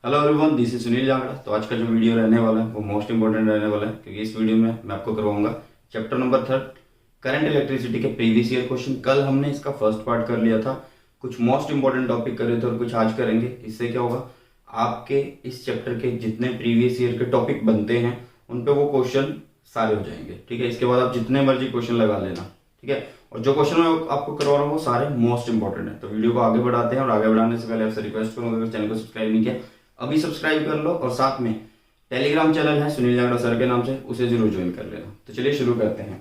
Hello everyone, this is Sunil Jangra. तो आज का जो वीडियो रहने वाला है वो मोस्ट इंपॉर्टेंट रहने वाला है, क्योंकि इस वीडियो में मैं आपको करवाऊंगा चैप्टर नंबर 3 करंट इलेक्ट्रिसिटी के प्रीवियस ईयर क्वेश्चन। कल हमने इसका फर्स्ट पार्ट कर लिया था, कुछ मोस्ट इंपॉर्टेंट टॉपिक कर रहे थे और कुछ आज करेंगे। इससे क्या होगा, आपके इस चैप्टर के जितने प्रीवियस ईयर के टॉपिक बनते हैं उन पे वो क्वेश्चन सारे हो जाएंगे। ठीक है, इसके बाद आप जितने मर्जी क्वेश्चन लगा लेना। ठीक है, और जो क्वेश्चन मैं आपको करवा रहा हूँ वो सारे मोस्ट इंपॉर्टेंट है। तो वीडियो को आगे बढ़ाते हैं, और आगे बढ़ाने से पहले आपसे रिक्वेस्ट करूंगा, अगर चैनल को सब्सक्राइब नहीं किया अभी सब्सक्राइब कर लो, और साथ में टेलीग्राम चैनल है सुनील जांगड़ा सर के नाम से, उसे जरूर ज्वाइन कर लेना। तो चलिए शुरू करते हैं।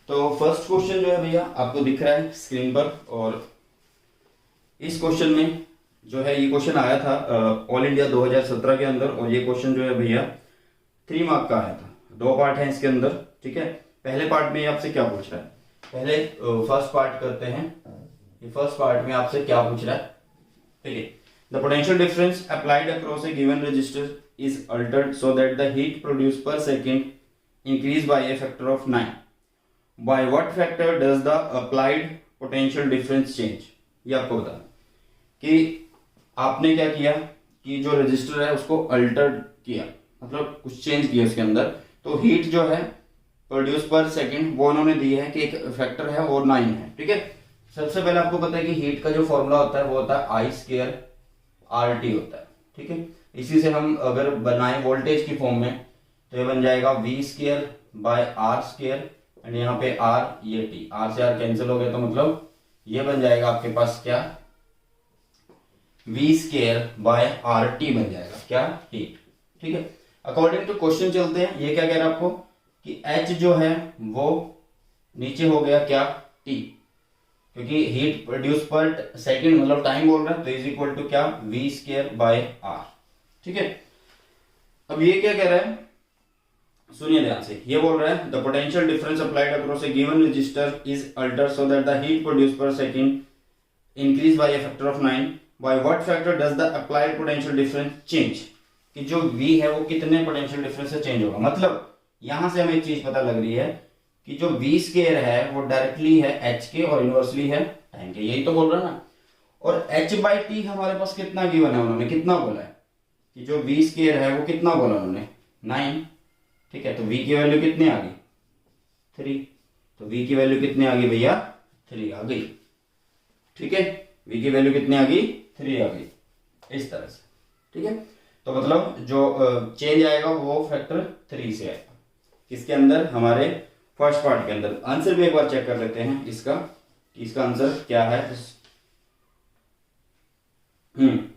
तो फर्स्ट क्वेश्चन जो है भैया आपको दिख रहा है स्क्रीन पर, और इस क्वेश्चन में जो है ये क्वेश्चन आया था ऑल इंडिया 2017 के अंदर, और ये क्वेश्चन जो है भैया 3 मार्क का आया था। 2 पार्ट है इसके अंदर। ठीक है, पहले पार्ट में आपसे क्या पूछ रहा है, पहले फर्स्ट पार्ट करते हैं। ये फर्स्ट पार्ट में आपसे क्या पूछ रहा है। ठीक है, the potential difference applied across a given resistor is altered so that the heat produced per second increase by a factor of 9. By what factor does the applied potential difference change? ये आपको बता कि आपने क्या किया कि जो register है उसको अल्टर किया, मतलब कुछ चेंज किया उसके अंदर। तो हीट जो है प्रोड्यूस पर सेकंड वो उन्होंने दी है कि एक फैक्टर है और 9 है। ठीक है, सबसे पहले आपको पता है कि हीट का जो फॉर्मूला होता है वो होता है आई स्क्वायर आर टी होता है। ठीक है, इसी से हम अगर बनाए वोल्टेज की फॉर्म में तो ये बन जाएगा V square by R square, and यहाँ पे आर, ये टी, आर से आर कैंसिल हो गया तो मतलब ये बन जाएगा आपके पास क्या, V square by R T बन जाएगा क्या, हीट। ठीक है, अकॉर्डिंग टू क्वेश्चन चलते हैं। ये क्या कह रहा है आपको कि एच जो है वो नीचे हो गया क्या, टी, क्योंकि हीट प्रोड्यूस पर सेकंड मतलब टाइम बोल रहा है, तो इज इक्वल टू क्या, वी स्क्वायर बाय आर। ठीक है, अब ये क्या कह रहा है, सुनिए ध्यान से। ये बोल रहा है the potential difference applied across a given resistor is altered so that the heat produce per second increase by a factor of 9। By what factor does the applied potential difference change, कि जो we है वो कितने potential difference से change होगा। मतलब यहां से हमें एक चीज पता लग रही है कि जो वी स्क्वायर है वो डायरेक्टली है एच के और इनवर्सली है टाइम के, यही तो बोल रहा है ना। और एच बाई टी हमारे पास कितना गिवन है, उन्होंने कितना बोला है कि जो वी स्क्वायर है वो कितना बोला उन्होंने, 9। ठीक है, तो वी की वैल्यू कितनी आ गई, 3। तो वी की वैल्यू कितनी आ गई भैया, 3 आ गई। ठीक है, वी की वैल्यू कितनी आ गई, 3 आ गई, इस तरह से। ठीक है, तो मतलब जो चेंज आएगा वो फैक्टर 3 से आएगा, किसके अंदर, हमारे फर्स्ट पार्ट के अंदर। आंसर भी एक बार चेक कर लेते हैं इसका, कि इसका आंसर क्या है।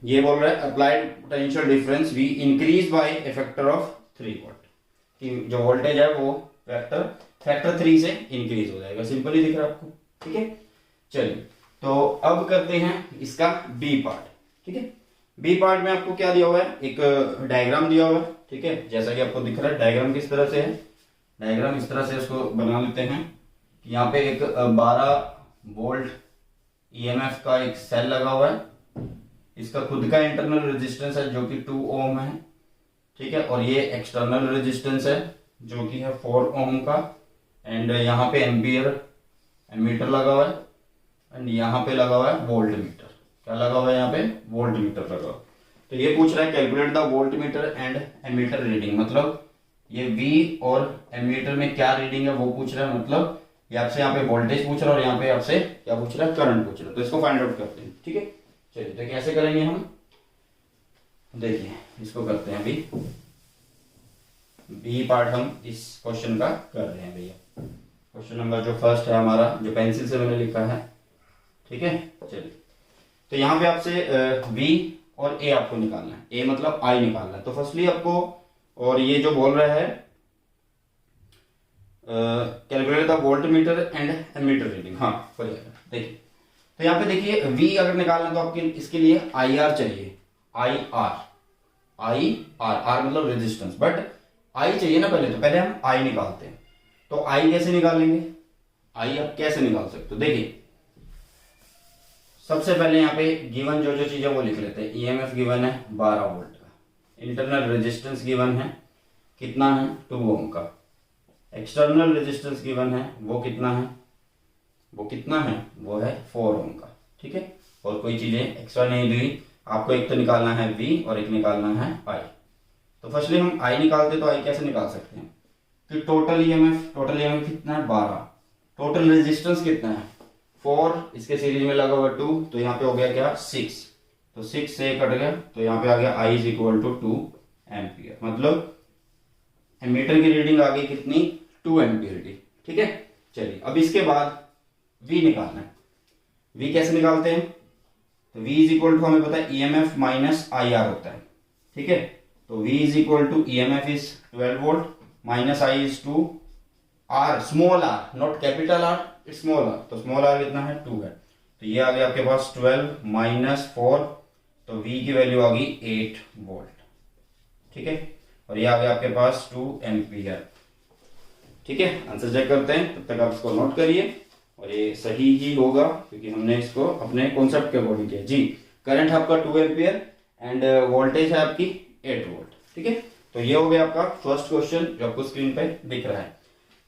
ये बोल रहा है applied potential difference we increase by a factor of 3 volt, कि जो वोल्टेज है वो फैक्टर 3 से इंक्रीज हो जाएगा। सिंपल ही दिख रहा है आपको। ठीक है, चलिए तो अब करते हैं इसका बी पार्ट। ठीक है, बी पार्ट में आपको क्या दिया हुआ है, एक डायग्राम दिया हुआ है। ठीक है, जैसा कि आपको दिख रहा है डायग्राम किस तरह से है, डायग्राम इस तरह से उसको बना लेते हैं कि यहाँ पे एक 12 वोल्ट ईएमएफ का एक सेल लगा हुआ है। इसका खुद का इंटरनल रेजिस्टेंस है जो कि 2 ओम है। ठीक है, और ये एक्सटर्नल रेजिस्टेंस है जो कि है 4 ओम का, एंड यहाँ पे एम्पियर एमीटर लगा हुआ है, एंड यहाँ पे लगा हुआ है वोल्ट मीटर। क्या लगा हुआ है, यहाँ पे वोल्ट मीटर लगा हुआ है। तो ये पूछ रहा है calculate the volt meter and ammeter reading, मतलब ये V और एमीटर में क्या रीडिंग है वो पूछ रहा है। मतलब ये आपसे यहाँ पे वोल्टेज पूछ रहा है और यहाँ पे आपसे क्या पूछ रहा है, करंट पूछ रहा है। तो इसको फाइंड आउट करते हैं। ठीक है, चलिए तो कैसे करेंगे हम, देखिए इसको करते हैं अभी। बी पार्ट हम इस क्वेश्चन का कर रहे हैं भैया। क्वेश्चन नंबर जो फर्स्ट है हमारा, जो पेंसिल से मैंने लिखा है। ठीक है, चलिए तो यहाँ पे आपसे V और A आपको निकालना है। A मतलब I निकालना है। तो फर्स्टली आपको, और ये जो बोल रहा है calculate the volt meter and ammeter reading, हाँ हो जाएगा। देखिए तो यहाँ पे देखिए V अगर निकालना तो आपके इसके लिए IR चाहिए, IR मतलब रेजिस्टेंस, बट I चाहिए ना पहले, तो पहले हम I निकालते हैं। तो I कैसे निकालेंगे, I आप कैसे निकाल सकते हो, देखिए सबसे पहले यहाँ पे गिवन जो जो चीजें वो लिख लेते हैं। ईएमएफ गिवन है 12 वोल्ट का, इंटरनल रेजिस्टेंस गिवन है कितना है, 2 ओम का, एक्सटर्नल रेजिस्टेंस गिवन है वो कितना है, वो है 4 ओम का। ठीक है, और कोई चीजें एक्स्ट्रा नहीं दी, आपको एक तो निकालना है V और एक निकालना है I। तो फर्स्टली हम I निकालते, तो I कैसे निकाल सकते हैं कि टोटल ईएमएफ कितना है 12, टोटल रेजिस्टेंस कितना है 4, इसके सीरीज में लगा हुआ 2, तो यहाँ पे हो गया क्या 6, तो 6 से कट गया, तो यहाँ पे आ गया I is equal to 2 ampere, मतलब एमीटर की रीडिंग आ गई कितनी 2 एम्पियर की। ठीक है, चलिए अब इसके बाद V निकालना है। V कैसे निकालते हैं, तो V इज इक्वल टू हमें पता है EMF माइनस IR होता है। ठीक है, तो V is equal to EMF is 12 volt minus I is 2 R, small r, not capital R, it's small r, तो स्मॉल r कितना है 2 है, तो ये आ गया आपके पास 12 माइनस 4, तो V की वैल्यू आ गई 8 वोल्ट। ठीक है, और ये आ गया आपके पास 2 एम्पियर। ठीक है, आंसर चेक करते हैं, तब तक आप इसको नोट करिए और ये सही ही होगा क्योंकि हमने इसको अपने कॉन्सेप्ट के अकॉर्डिंग किया। जी, करंट आपका 2 एम्पियर एंड वोल्टेज है आपकी 8 वोल्ट। ठीक है, तो ये हो गया आपका फर्स्ट क्वेश्चन जो आपको स्क्रीन पे दिख रहा है।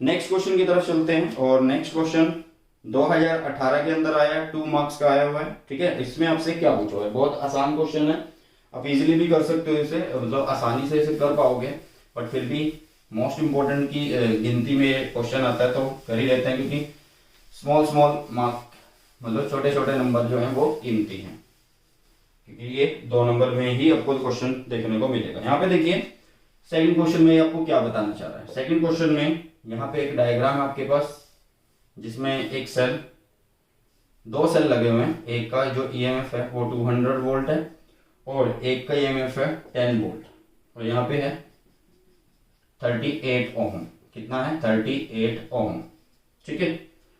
नेक्स्ट क्वेश्चन की तरफ चलते हैं और नेक्स्ट क्वेश्चन 2018 के अंदर आया, 2 मार्क्स का आया हुआ है। ठीक है, इसमें आपसे क्या पूछा हुआ है, बहुत आसान क्वेश्चन है, आप इजीली भी कर सकते हो इसे, मतलब आसानी से इसे कर पाओगे, बट फिर भी मोस्ट इंपोर्टेंट की गिनती में क्वेश्चन आता है तो कर ही लेते हैं क्योंकि स्मॉल मार्क मतलब छोटे छोटे नंबर जो हैं वो कीमती हैं, क्योंकि ये 2 नंबर में ही आपको क्वेश्चन देखने को मिलेगा। यहाँ पे देखिए सेकंड क्वेश्चन में आपको क्या बताना चाह रहा है। सेकंड क्वेश्चन में यहाँ पे एक डायग्राम आपके पास जिसमें एक सेल, 2 सेल लगे हुए हैं, एक का जो ईएमएफ है वो 200 वोल्ट है और एक का ईएमएफ है 10 वोल्ट, और यहाँ पे है 38 ओम। कितना है 38 ओम। ठीक है,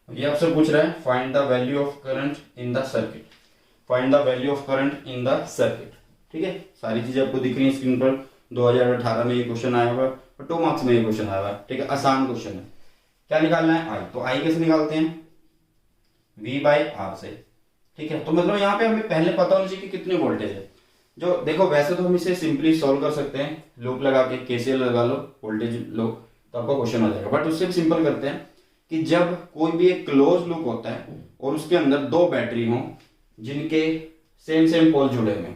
ये आपसे पूछ रहा है find the value of current in the circuit, find the value of current in the circuit. ठीक है, सारी चीजें आपको दिख रही है स्क्रीन पर। 2018 में ये क्वेश्चन आया हुआ और 2 मार्क्स में ये क्वेश्चन आया हुआ है। ठीक है, आसान क्वेश्चन है। क्या निकालना है I, तो I कैसे निकालते हैं V बाई R से। ठीक है, तो मतलब यहाँ पे हमें पहले पता होना चाहिए कि कितनी वोल्टेज है। जो देखो वैसे तो हम इसे सिंपली सॉल्व कर सकते हैं, लूप लगा के KCL लगा लो, वोल्टेज लो, तो आपका क्वेश्चन आ जाएगा, बट उससे भी सिंपल करते हैं कि जब कोई भी एक क्लोज लूप होता है और उसके अंदर 2 बैटरी हों जिनके सेम पोल जुड़े हुए,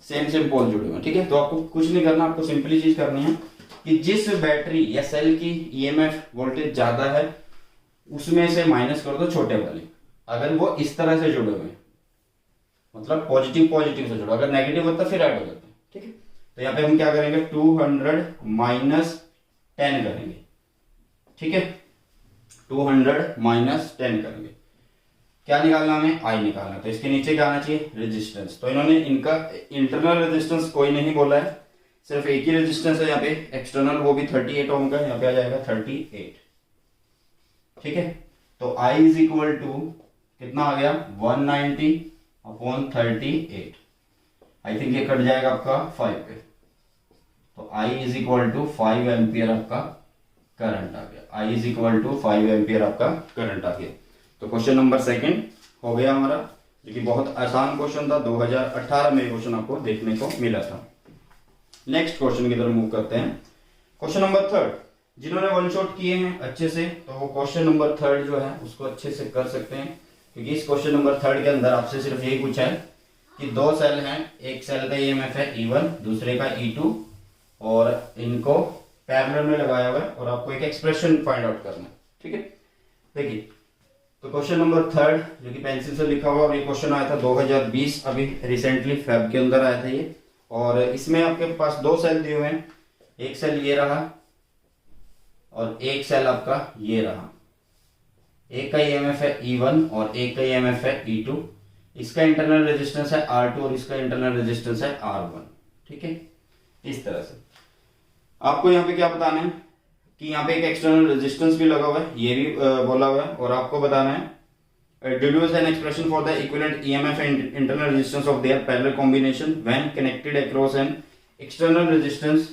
सेम पोल जुड़े हुए। ठीक है, तो आपको कुछ नहीं करना, आपको सिंपली चीज करनी है कि जिस बैटरी या सेल की ईएमएफ वोल्टेज ज्यादा है उसमें से माइनस कर दो छोटे वाले, अगर वो इस तरह से जुड़े हुए, मतलब पॉजिटिव से जुड़ा, अगर नेगेटिव होता फिर ऐड हो जाता है। ठीक है, तो यहाँ पे हम क्या करेंगे 200 माइनस 10 करेंगे। ठीक है, 200 माइनस 10 करेंगे। क्या निकालना हमें I निकालना, तो इसके नीचे क्या आना चाहिए रेजिस्टेंस। तो इन्होंने इनका इंटरनल रेजिस्टेंस कोई नहीं बोला है, सिर्फ एक ही रेजिस्टेंस है यहाँ पे एक्सटर्नल, वो भी 38 ओम का, यहाँ पे आ जाएगा 38। ठीक है, तो I इज इक्वल टू कितना आ गया 190 अपॉन 38, आई थिंक ये कट जाएगा आपका 5 पे, तो I is equal to 5 ampere आपका करंट आ गया। I is equal to 5 ampere आपका करंट आ गया। तो क्वेश्चन नंबर 2 हो गया हमारा, जो कि बहुत आसान क्वेश्चन था, 2018 में क्वेश्चन आपको देखने को मिला था। नेक्स्ट क्वेश्चन की तरफ मूव करते हैं। क्वेश्चन नंबर 3, जिन्होंने वन शॉट किए हैं अच्छे से, तो वो क्वेश्चन नंबर 3 जो है उसको अच्छे से कर सकते हैं, क्योंकि इस क्वेश्चन नंबर 3 के अंदर आपसे सिर्फ यही पूछा है कि 2 सेल हैं, एक सेल का ईएमएफ है E1, दूसरे का E2, और इनको पैरेलल में लगाया हुआ है और आपको एक एक्सप्रेशन फाइंड आउट करना है। ठीक है, देखिए तो क्वेश्चन नंबर 3 जो कि पेंसिल से लिखा हुआ, और ये क्वेश्चन आया था 2020, अभी रिसेंटली फेब के अंदर आया था ये, और इसमें आपके पास 2 सेल दिए हुए हैं, एक सेल ये रहा और एक सेल आपका ये रहा। एक का ईएमएफ है E1 और एक का ईएमएफ है E2, इसका इंटरनल रेजिस्टेंस है R2 और इसका इंटरनल रेजिस्टेंस है R1। ठीक है, इस तरह से आपको यहाँ पे क्या बताना है कि यहाँ पे एक एक्सटर्नल रेजिस्टेंस भी लगा हुआ है, ये भी बोला हुआ है, और आपको बताना है deduce an expression for the equivalent EMF and internal resistance of their parallel combination when connected across an external resistance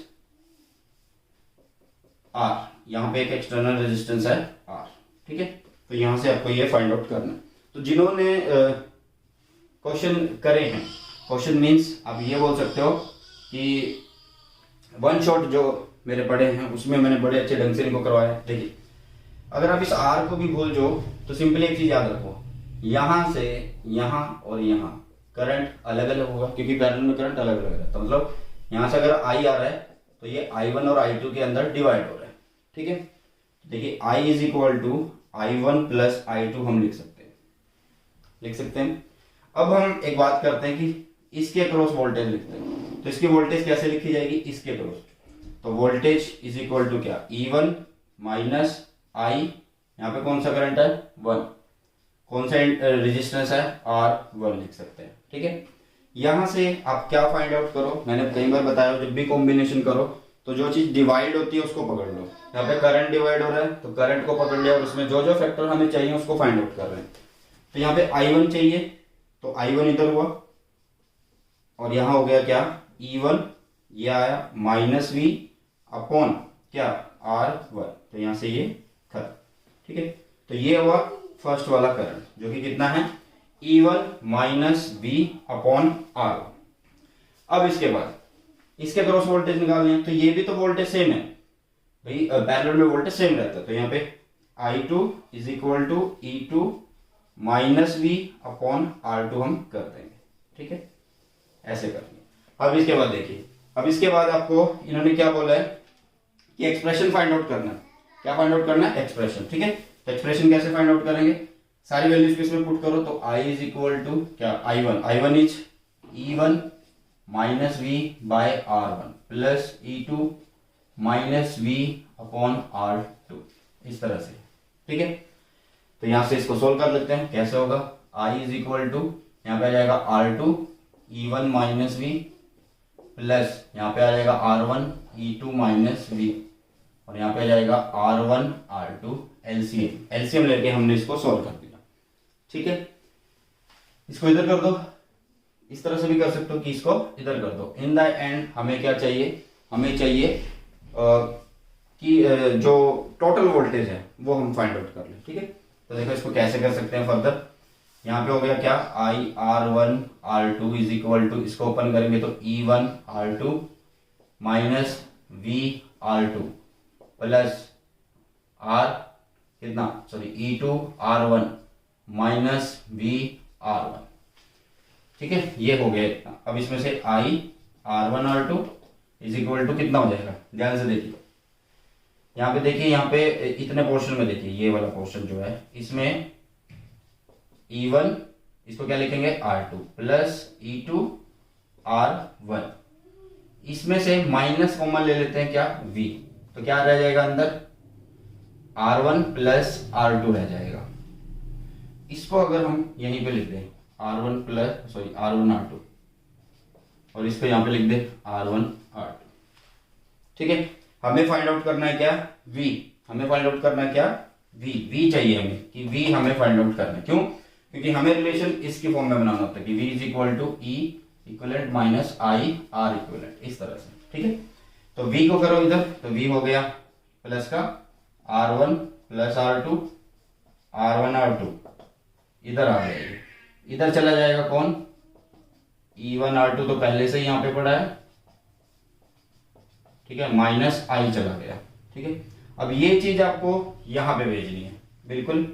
R। यहाँ पे एक एक्सटर्नल रेजिस्टेंस है R। ठीक है, तो यहाँ से आपको ये फाइंड आउट करना है। तो जिन्होंने क्वेश्चन करे हैं, क्वेश्चन मीन्स आप ये बोल सकते हो कि वन शॉट जो मेरे पढ़े हैं उसमें मैंने बड़े अच्छे ढंग से इनको करवाया। देखिए अगर आप इस R को भी भूल जाओ तो सिंपली एक चीज याद रखो, यहां से यहां और यहां करंट अलग अलग होगा क्योंकि पैरेलल में करंट अलग अलग है। तो मतलब यहाँ से अगर I आ रहा है तो ये I1 और I2 के अंदर डिवाइड हो रहा है। ठीक है, देखिए I is equal to I1 plus I2 हम लिख सकते हैं। अब हम एक बात करते हैं कि इसके अक्रॉस वोल्टेज लिखते हैं। तो इसकी वोल्टेज कैसे लिखी जाएगी, इसके अक्रॉस, तो वोल्टेज इज इक्वल टू क्या, E1 माइनस I, यहाँ पे कौन सा करंट है 1, कौन सा रेजिस्टेंस है R1 लिख सकते हैं। ठीक है, यहां से आप क्या फाइंड आउट करो, मैंने कई बार बताया जब भी कॉम्बिनेशन करो तो जो चीज डिवाइड होती है उसको पकड़ लो। यहाँ पे करंट डिवाइड हो रहा है तो करंट को पकड़ लिया और उसमें जो जो फैक्टर हमें चाहिए उसको फाइंड आउट कर रहे हैं। तो यहाँ पे I1 चाहिए तो I1 इधर हुआ और यहाँ हो गया क्या E1, ये आया माइनस V अपॉन क्या R1, तो यहाँ से ये खत्म। ठीक है, तो ये हुआ फर्स्ट वाला करंट जो कि कितना है E1 minus V upon R1। अब इसके बाद इसके क्रॉस वोल्टेज निकालने हैं, तो ये भी तो वोल्टेज सेम है भाई, पैरेलल में वोल्टेज सेम रहता है। तो यहाँ पे I2 is equal to E2 minus V upon R2 हम कर देंगे। ठीक है, ऐसे करेंगे। अब इसके बाद देखिए, अब इसके बाद आपको इन्होंने क्या बोला है कि एक्सप्रेशन फाइंड आउट करना है। क्या फाइंड आउट करना है, एक्सप्रेशन। ठीक है, तो एक्सप्रेशन कैसे फाइंड आउट करेंगे, सारी वैल्यूज को इसमें पुट करो। तो I इज इक्वल टू क्या I1 is E1 minus V by R1 plus E2 minus V upon R2, इस तरह से। ठीक है, तो यहां से इसको सोल्व कर लेते हैं। कैसे होगा, I इज इक्वल टू यहाँ पे आ जाएगा R2 E1 minus V plus यहाँ पे आ जाएगा R1 E2 माइनस V और यहाँ पे आ जाएगा R1 R2 एलसीएम लेके हमने इसको सोल्व कर दिया। ठीक है, इसको इधर कर दो, इस तरह से भी कर सकते हो कि इसको इधर कर दो। इन द एंड हमें क्या चाहिए, हमें चाहिए कि जो टोटल वोल्टेज है वो हम फाइंड आउट कर लें। ठीक है, तो देखो इसको कैसे कर सकते हैं फर्दर। यहाँ पे हो गया क्या I R1 R2 is equal to, इसको ओपन करेंगे तो E1 R2 minus V R2 plus R कितना E2 R1 minus V R1। ठीक है, ये हो गया इतना। अब इसमें से I R1 R2 is equal to कितना हो जाएगा, ध्यान से देखिए यहाँ पे, देखिए यहाँ पे इतने पोर्शन में देखिए, ये वाला पोर्शन जो है इसमें E1 इसको क्या लिखेंगे R2 प्लस E2 R1, इसमें से माइनस कॉमन ले लेते हैं क्या V, तो क्या रह जाएगा अंदर R1 प्लस R2 रह जाएगा। इसको अगर हम यहीं पे लिख दें R1 R2 और इसको यहाँ पे लिख दे R1 R2। ठीक है, हमें फाइंड आउट करना है क्या V, हमें फाइंड आउट करना है क्या V चाहिए हमें, कि V हमें फाइंड आउट करना है। क्यों, क्योंकि हमें रिलेशन इसके फॉर्म में बनाना होता है कि V is equal to E equivalent minus I R equivalent, इस तरह से। ठीक है, तो V को करो इधर, तो V हो गया प्लस का R1 प्लस R1 R2 इधर आ जाएगी, इधर चला जाएगा कौन E1 R2 तो पहले से यहाँ पे पड़ा है। ठीक है, माइनस I चला गया। ठीक है, अब ये चीज आपको यहाँ पे भेजनी है, बिल्कुल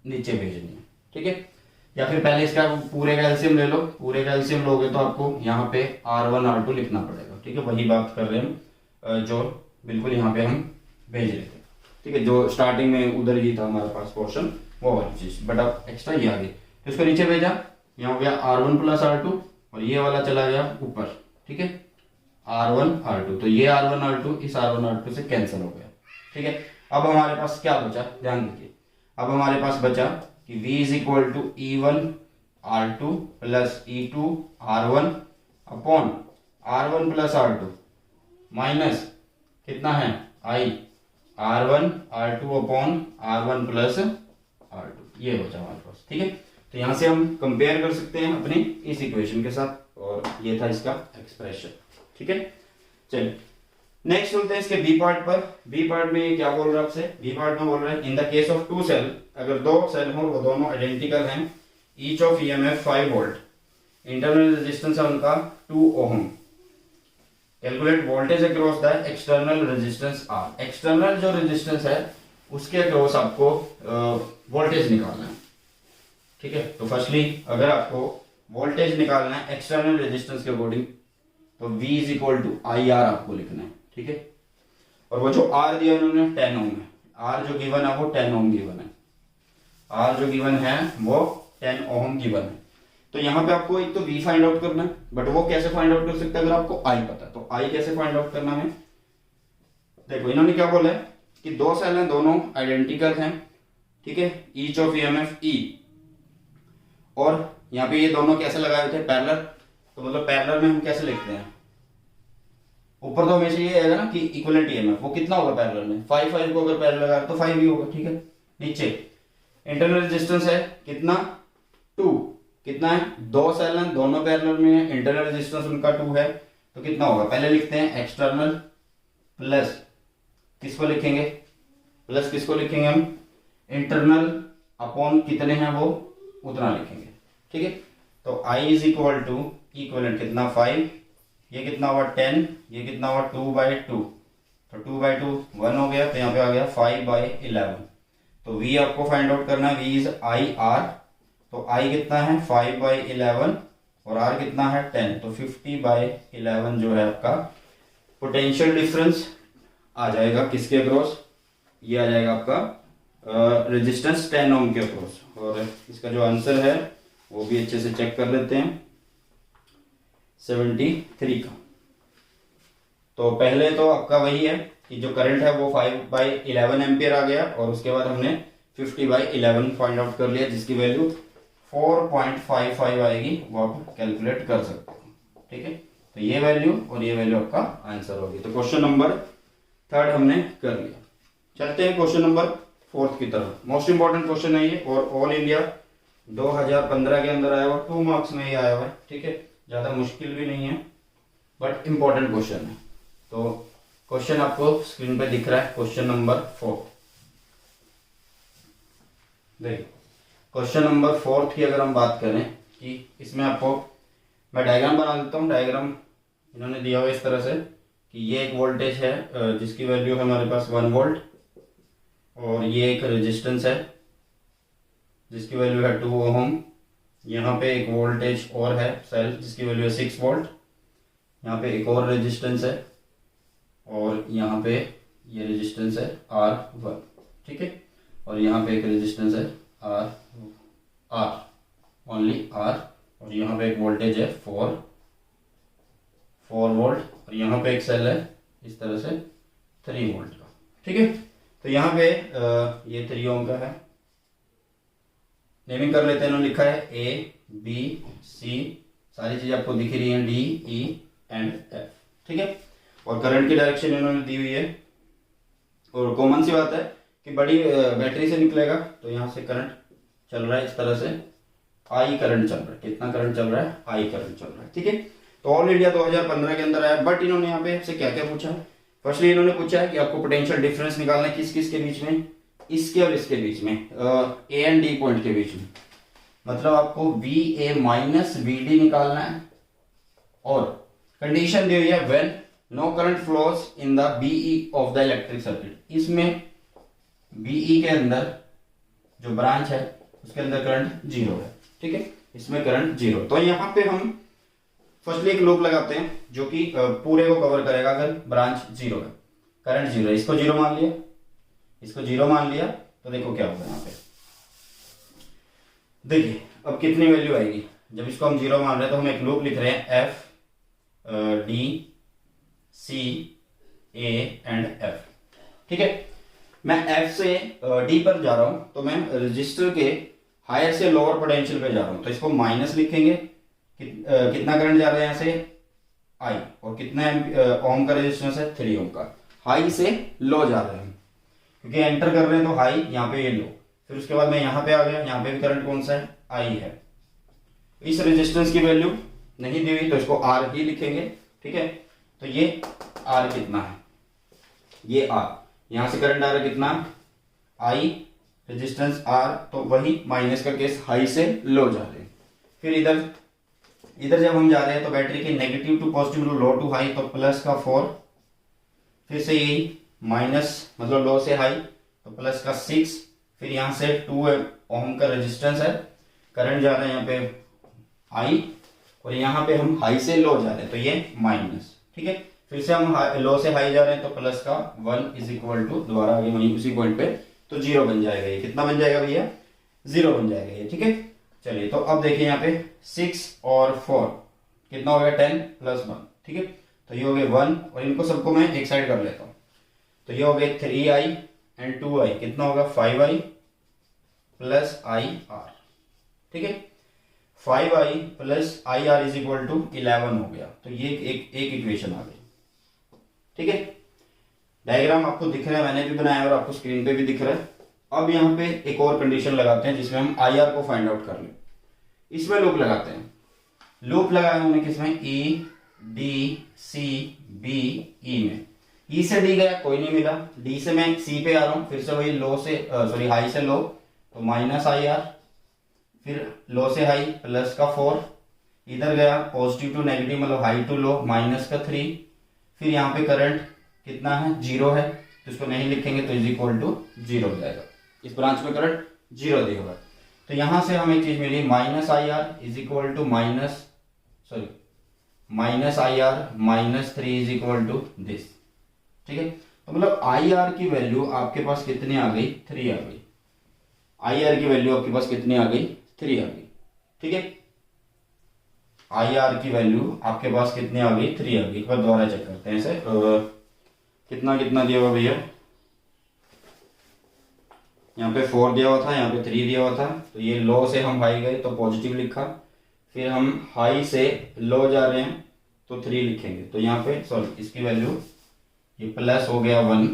नीचे भेजनी है। ठीक है, या फिर पहले इसका पूरे का एलसीएम ले लो, पूरे का एलसीएम लोगे तो आपको यहाँ पे R1 R2 लिखना पड़ेगा। ठीक है, वही बात कर रहे हैं हम जो बिल्कुल यहाँ पे हम भेज रहे थे। ठीक है, जो स्टार्टिंग में उधर ही था हमारे पास पोर्शन, वो वाली चीज, बट अब एक्स्ट्रा ये आ गई तो इसको नीचे भेजा, यहाँ हो गया R1 प्लस R2 और ये वाला चला गया ऊपर। ठीक है, R1 R2, तो ये R1 R2 इस R1 R2 से कैंसिल हो गया। ठीक है, अब हमारे पास क्या बचा, ध्यान दीजिए, अब हमारे पास बचा कि V is equal to E1 R2 plus E2 R1 upon R1 plus R2 minus कितना है I R1 R2 upon R1 plus R2, ये बचा हमारे पास। ठीक है, तो यहां से हम कंपेयर कर सकते हैं अपनी इस इक्वेशन के साथ, और ये था इसका एक्सप्रेशन। ठीक है, चलिए नेक्स्ट चलते हैं इसके बी पार्ट पर। बी पार्ट में क्या बोल रहा है आपसे, बी पार्ट में बोल रहा है in the case of two cell, अगर दो सेल हो वो दोनों आइडेंटिकल हैं, each of EMF 5 volt, internal resistance है उनका 2 ohm, calculate voltage across the external resistance R. External जो रेजिस्टेंस है उसके अक्रॉस आपको वोल्टेज निकालना है। ठीक है, तो फर्स्टली अगर आपको वोल्टेज निकालना है एक्सटर्नल रेजिस्टेंस के अकॉर्डिंग, तो V is equal to I R आपको लिखना है, ठीक है। और वो जो R दिया उन्होंने 10 ओम है, R जो गिवन है वो 10 ओम गिवन है, R जो गिवन है वो 10 ओम गिवन है। तो यहाँ पे आपको एक तो V फाइंड आउट करना है, बट वो कैसे फाइंड आउट कर सकते हैं अगर आपको I पता है, तो I कैसे फाइंड आउट करना है। देखो इन्होंने क्या बोला है कि दो सेल हैं, दोनों आइडेंटिकल हैं, ठीक है, ईच ऑफ ईएमएफ E, और यहाँ पे ये दोनों कैसे लगाए हुए थे, पैरेलल। तो मतलब पैरेलल में हम कैसे लिखते हैं, ऊपर तो हमेशा ये आएगा ना कि इक्विवेलेंट ईएमएफ, वो कितना होगा पैरेलल में, 5 को अगर पैरेलल लगा तो 5 ही होगा, ठीक है। नीचे इंटरनल रेजिस्टेंस है कितना, 2, कितना है, दो सेल हैं, दोनों पैरेलल में है, इंटरनल रेजिस्टेंस उनका 2 है, तो कितना होगा, पहले लिखते हैं एक्सटर्नल प्लस किसको लिखेंगे, प्लस किसको लिखेंगे हम, इंटरनल अपॉन कितने हैं वो उतना लिखेंगे, ठीक है। तो I is equal to equivalent कितना 5, ये कितना हुआ 10, ये कितना हुआ 2/2, तो 2/2 1 हो गया, तो यहाँ पे आ गया 5/11। तो V आपको फाइंड आउट करना है, V इज आई आर, तो I कितना है 5/11 और R कितना है 10, तो 50/11 जो है आपका पोटेंशियल डिफरेंस आ जाएगा किसके अक्रॉस, ये आ जाएगा आपका रेजिस्टेंस 10 ओम के अक्रॉस। और इसका जो आंसर है वो भी अच्छे से चेक कर लेते हैं, 73 का। तो पहले तो आपका वही है कि जो करंट है वो 5/11 एम्पियर आ गया, और उसके बाद हमने 50/11 फाइंड आउट कर लिया, जिसकी वैल्यू 4.55 आएगी, वो आप कैलकुलेट कर सकते हो, ठीक है। तो ये वैल्यू और ये वैल्यू आपका आंसर होगी। तो क्वेश्चन नंबर 3 हमने कर लिया। चलते हैं क्वेश्चन नंबर 4 की तरफ। मोस्ट इंपॉर्टेंट क्वेश्चन है ये, और ऑल इंडिया 2015 के अंदर आया हुआ, 2 मार्क्स में ही आया हुआ है, ठीक है, ज्यादा मुश्किल भी नहीं है, बट इंपॉर्टेंट क्वेश्चन है। तो क्वेश्चन आपको स्क्रीन पे दिख रहा है, क्वेश्चन नंबर 4। देखिए क्वेश्चन नंबर 4 की अगर हम बात करें कि इसमें आपको मैं डायग्राम बना देता हूँ। डायग्राम इन्होंने दिया हुआ इस तरह से कि ये एक वोल्टेज है जिसकी वैल्यू है हमारे पास 1 वोल्ट, और ये एक रेजिस्टेंस है जिसकी वैल्यू है 2 ओम। यहाँ पे एक वोल्टेज और है सेल जिसकी वैल्यू है 6 वोल्ट। यहाँ पे एक और रेजिस्टेंस है, और यहाँ पे ये रेजिस्टेंस है R1, ठीक है, और यहाँ पे एक रेजिस्टेंस है R ओनली R, और यहाँ पे एक वोल्टेज है 4 वोल्ट, और यहाँ पे एक सेल है इस तरह से 3 वोल्ट का, ठीक है। तो यहाँ पे ये 3 ओम का है, नेमिंग कर लेते हैं। इन्होंने लिखा है A-B-C, सारी चीज आपको दिख रही है, D-E-F, ठीक है। और करंट की डायरेक्शन इन्होंने दी हुई है, और कॉमन सी बात है कि बड़ी बैटरी से निकलेगा, तो यहाँ से करंट चल रहा है इस तरह से, I करंट चल रहा है। कितना करंट चल रहा है, I करंट चल रहा है, ठीक है। तो ऑल इंडिया 2015 के अंदर आया, बट इन्होंने यहाँ पे आपसे क्या क्या पूछा है। फर्स्टली इन्होंने पूछा है कि आपको पोटेंशियल डिफरेंस निकालना है किस किस के बीच में, इसके और इसके बीच में, A एंड D पॉइंट के बीच में, मतलब आपको VA माइनस VD निकालना है। और कंडीशन दी हुई है when no current flows in the BE of the electric circuit, इसमें BE के अंदर जो ब्रांच है उसके अंदर करंट 0 है, ठीक है, इसमें करंट 0। तो यहाँ पे हम फर्स्टली एक लूप लगाते हैं जो कि पूरे को कवर करेगा। अगर ब्रांच 0 है, करंट 0 है, इसको 0 मान लिया, इसको 0 मान लिया, तो देखो क्या होगा यहाँ पे। देखिए अब कितनी वैल्यू आएगी, जब इसको हम 0 मान रहे हैं तो हम एक लूप लिख रहे हैं F D C A and F, ठीक है। मैं F से D पर जा रहा हूं, तो मैं रजिस्टर के हायर से लोअर पोटेंशियल पे जा रहा हूं, तो इसको माइनस लिखेंगे। कितना करंट जा रहा है यहाँ से I, और कितना ओम का रेजिस्टेंस है 3 ओम का। हाई से लो जा रहे हैं क्योंकि एंटर कर रहे हैं, तो हाई यहाँ पे ये लो, फिर उसके बाद मैं यहाँ पे आ गया, यहाँ पे भी करंट कौन सा है I है। इस रेजिस्टेंस की वैल्यू नहीं दी हुई तो इसको R ही लिखेंगे, ठीक है। तो ये R कितना है, ये R, यहां से करंट आ रहा है कितना I, रेजिस्टेंस R, तो वही माइनस का केस, हाई से लो जा रहे हैं। फिर इधर जब हम जा रहे हैं तो बैटरी के negative to positive, low to high, तो प्लस का 4, फिर से यही माइनस मतलब लो से हाई, तो प्लस का 6, फिर यहां से 2 ओम का रेजिस्टेंस है, करंट जा रहा है यहाँ पे आई, और यहाँ पे हम हाई से लो जा रहे हैं तो ये माइनस, ठीक है। फिर से हम लो से हाई जा रहे हैं तो प्लस का 1 इज इक्वल टू, दोबारा आगे वहीं उसी पॉइंट पे, तो 0 बन जाएगा। ये कितना बन जाएगा भैया? 0 बन जाएगा ये, ठीक है। चलिए तो अब देखिए यहाँ पे 6 और 4 कितना हो गया? 10 प्लस 1, ठीक है। तो ये हो गया 1, और इनको सबको मैं एक साइड कर लेता हूँ। तो ये हो गया 3i एंड 2i, कितना होगा? 5i प्लस आई आर, ठीक है। 5i plus I R is equal to 11 हो गया। तो ये एक इक्वेशन आ गई, ठीक है। डायग्राम आपको दिख रहा है, मैंने भी बनाया और आपको स्क्रीन पे भी दिख रहा है। अब यहाँ पे एक और कंडीशन लगाते हैं जिसमें हम आई आर को फाइंड आउट कर लें। इसमें लूप लगाते हैं। लूप लगाया हमने किसमें? E D C B E में। ई से डी गया, कोई नहीं मिला। डी से मैं सी पे आ रहा हूँ, फिर से वही लो से सॉरी हाई से लो, तो माइनस आई आर, फिर लो से हाई प्लस का 4, इधर गया पॉजिटिव टू नेगेटिव मतलब हाई टू लो माइनस का 3, फिर यहाँ पे करंट कितना है? 0 है, तो इसको नहीं लिखेंगे तो इज इक्वल टू 0 हो जाएगा। इस ब्रांच में करंट 0 दिया। तो यहां से हमें एक चीज मिली, minus I R is equal to minus I R minus 3 is equal to this, ठीक है। तो मतलब आई आर की वैल्यू आपके पास कितनी आ गई? 3 आ गई। आई आर की वैल्यू आपके पास कितनी आ गई? 3 आ गई, ठीक है। आई आर की वैल्यू आपके पास कितनी आ गई? 3 आ गई। एक बार दोबारा चेक करते हैं इसे। कितना कितना दिया हुआ भैया? यहाँ पे 4 दिया हुआ था, यहाँ पे 3 दिया हुआ था। तो ये लो से हम हाई गए तो पॉजिटिव लिखा, फिर हम हाई से लो जा रहे हैं तो 3 लिखेंगे। तो यहाँ पे सॉरी इसकी वैल्यू ये प्लस हो गया 1,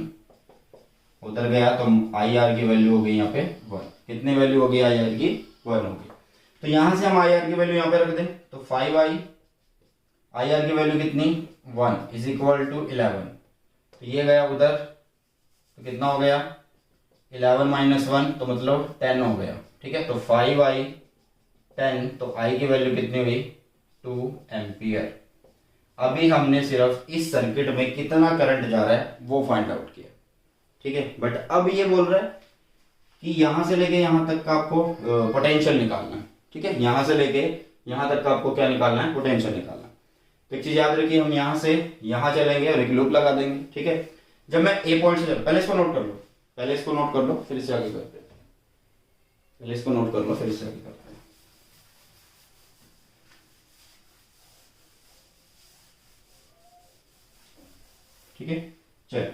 उधर गया तो आई आर की वैल्यू हो गई यहाँ पे 1। कितनी वैल्यू हो गई आई आर की? 1 हो गई। तो यहां से हम आई आर की वैल्यू यहाँ पे रख दें तो 5i, आई आर की वैल्यू कितनी? 1 इज इक्वल टू 11। तो ये गया उधर, तो कितना हो गया? 11 माइनस 1 तो मतलब 10 हो गया, ठीक है। तो 5i 10, तो i की वैल्यू कितनी हुई? 2 एम्पियर। अभी हमने सिर्फ इस सर्किट में कितना करंट जा रहा है वो फाइंड आउट किया, ठीक है। बट अब ये बोल रहा है कि यहां से लेके यहां तक का आपको पोटेंशियल निकालना है, ठीक है। यहां से लेके यहां तक का आपको क्या निकालना है? पोटेंशियल निकालना है। तो एक चीज याद रखिए, हम यहां से यहां चलेंगे और एक लूप लगा देंगे, ठीक है। जब मैं ए पॉइंट से पहले इसको नोट कर लो, पहले इसको नोट कर लो फिर इससे आगे करते हैं। पहले इसको नोट कर लो फिर इससे आगे करते हैं। ठीक है, चलिए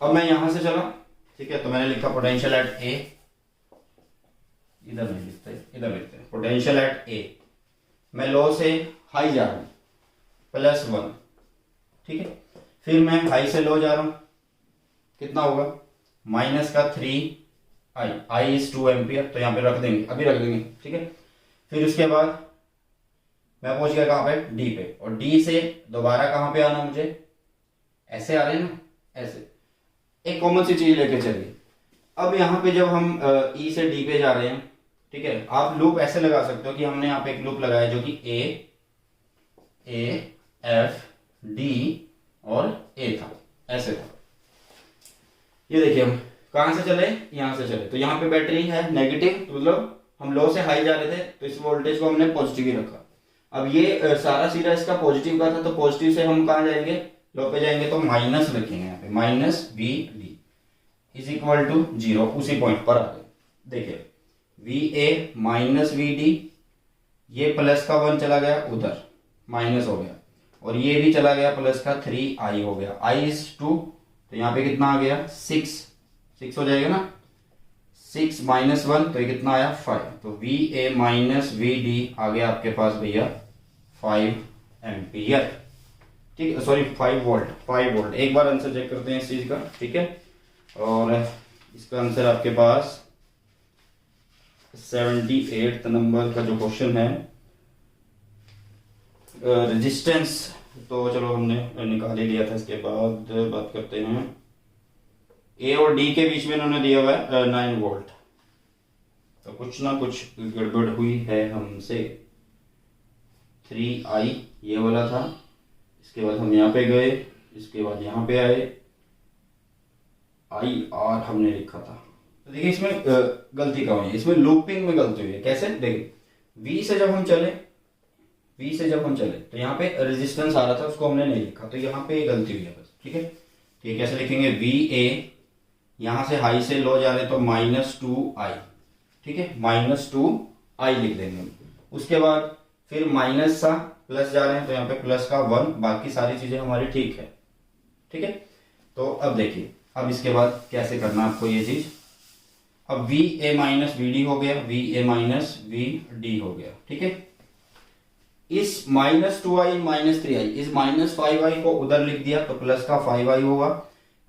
अब मैं यहां से चला, ठीक है। तो मैंने लिखा पोटेंशियल एट ए, इधर नहीं लिखते, इधर लिखते हैं पोटेंशियल एट ए। मैं लो से हाई जा रहा हूं +1, ठीक है। फिर मैं हाई से लो जा रहा हूं, कितना होगा? माइनस का 3i, आई इज 2 एम्पियर, तो यहां पे रख देंगे, अभी रख देंगे, ठीक है। फिर उसके बाद मैं पहुंच गया कहां पे? डी पे, और डी से दोबारा कहां पे आना मुझे? ऐसे आ रहे हैं ना, ऐसे। एक कॉमन सी चीज लेके चलिए। अब यहाँ पे जब हम ई से डी पे जा रहे हैं, ठीक है, आप लूप ऐसे लगा सकते हो कि हमने यहाँ पे एक लूप लगाया जो कि ए एफ डी और ए था, ऐसे था। ये देखिए हम कहां से चले? यहां से चले। तो यहाँ पे बैटरी है नेगेटिव, तो मतलब हम लो से हाई जा रहे थे तो इस वोल्टेज को हमने पॉजिटिव ही रखा। अब ये सारा सीधा इसका पॉजिटिव का था, तो पॉजिटिव से हम कहां जाएंगे? लो पे जाएंगे तो माइनस रखेंगे यहाँ पे, minus V D is equal to 0, उसी पॉइंट पर आ गए। देखिए V A minus V D, ये प्लस का 1 चला गया उधर, माइनस हो गया, और ये भी चला गया प्लस का 3i हो गया, i इज 2, तो यहाँ पे कितना आ गया? 6 हो जाएगा ना, 6 माइनस 1 तो ये कितना आया? 5। तो V A minus V D आ गया आपके पास भैया 5 एम्पियर, ठीक है, सॉरी 5 वोल्ट। एक बार आंसर चेक करते हैं इस चीज का, ठीक है। और इसका आंसर आपके पास 78 नंबर का जो क्वेश्चन है, रेजिस्टेंस तो चलो हमने निकाल ही लिया था। इसके बाद बात करते हैं ए और डी के बीच में इन्होंने दिया हुआ है 9 वोल्ट, तो कुछ ना कुछ गड़बड़ हुई है हमसे। 3i ये वाला था, इसके बाद हम यहाँ पे गए, इसके बाद यहाँ पे आए, आई आर हमने लिखा था। तो देखिए इसमें गलती कहाँ हुई है? इसमें लूपिंग में गलती हुई है। कैसे? देखिए वी से जब हम चले V से जब हम चले तो यहाँ पे रेजिस्टेंस आ रहा था, उसको हमने नहीं लिखा, तो यहाँ पे गलती हुई है बस। ठीक है, तो ये कैसे लिखेंगे, VA यहाँ से हाई से लो जा रहे तो -2I। ठीक है, -2I लिख देंगे हम। उसके बाद फिर माइनस सा प्लस जा रहे हैं तो यहाँ पे प्लस का 1, बाकी सारी चीजें हमारी ठीक है। ठीक है, तो अब देखिए, अब इसके बाद कैसे करना आपको ये चीज। अब VA माइनस VD हो गया, VA माइनस VD हो गया। ठीक है, इस -2I -3I, इस -5I को उधर लिख दिया तो प्लस का 5I होगा,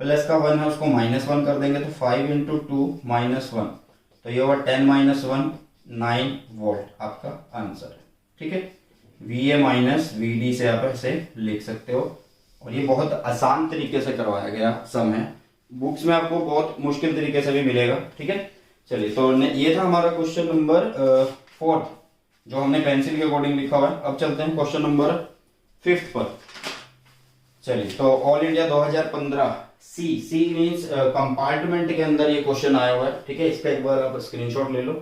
प्लस का 1 है उसको -1 कर देंगे तो 5 × 2 -1, तो ये होगा 10 - 1 9 वोल्ट आपका आंसर है। ठीक है, VA माइनस VD से आप ऐसे लिख सकते हो, और ये बहुत आसान तरीके से करवाया गया सम है, बुक्स में आपको बहुत मुश्किल तरीके से भी मिलेगा। ठीक है, चलिए, तो ये था हमारा क्वेश्चन नंबर 4 जो हमने पेंसिल के अकॉर्डिंग लिखा हुआ है। अब चलते हैं क्वेश्चन नंबर 5 पर। चलिए, तो all India 2015 C means compartment के अंदर ये क्वेश्चन आया हुआ है। ठीक है, इसका एक बार आप स्क्रीनशॉट ले लो।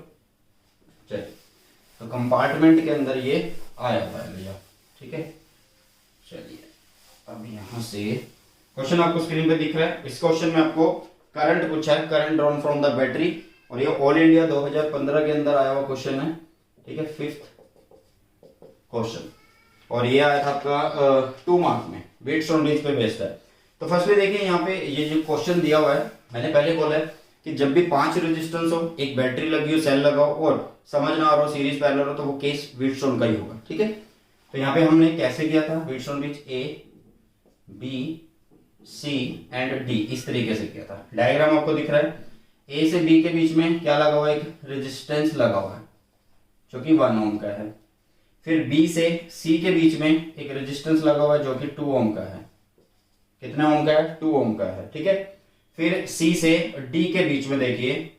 चलिए, तो कंपार्टमेंट के अंदर ये आया हुआ है भैया। ठीक है, चलिए, अब यहां से क्वेश्चन आपको स्क्रीन पे दिख रहा है। इस क्वेश्चन में आपको करंट पूछा है, current drawn from the battery, और ये ऑल इंडिया 2015 के अंदर आया हुआ क्वेश्चन है। ठीक है, 5th क्वेश्चन, और ये आया था आपका 2 मार्क में, व्हीटस्टोन ब्रिज पे बेस्ड है। तो फर्स्टली देखिए, यहाँ पे ये जो क्वेश्चन दिया हुआ है, मैंने पहले बोला है कि जब भी 5 रेजिस्टेंस हो, एक बैटरी लगी हो, सेल लगा हो, और समझ ना आ रहा हो, सीरीज पैरेलल हो, तो वो केस व्हीटस्टोन का ही होगा। ठीक है, तो यहाँ पे हमने कैसे किया था, Wheatstone bridge A B C and D, इस तरीके से किया था। डायग्राम आपको दिख रहा है, A से B के बीच में क्या लगा हुआ है, एक रेजिस्टेंस लगा हुआ है जो कि 1 ओम का है। फिर B से C के बीच में एक रेजिस्टेंस लगा हुआ है जो कि 2 ओम का है। कितने ओम का है, 2 ओम का है। ठीक है, फिर C से D के बीच में देखिए,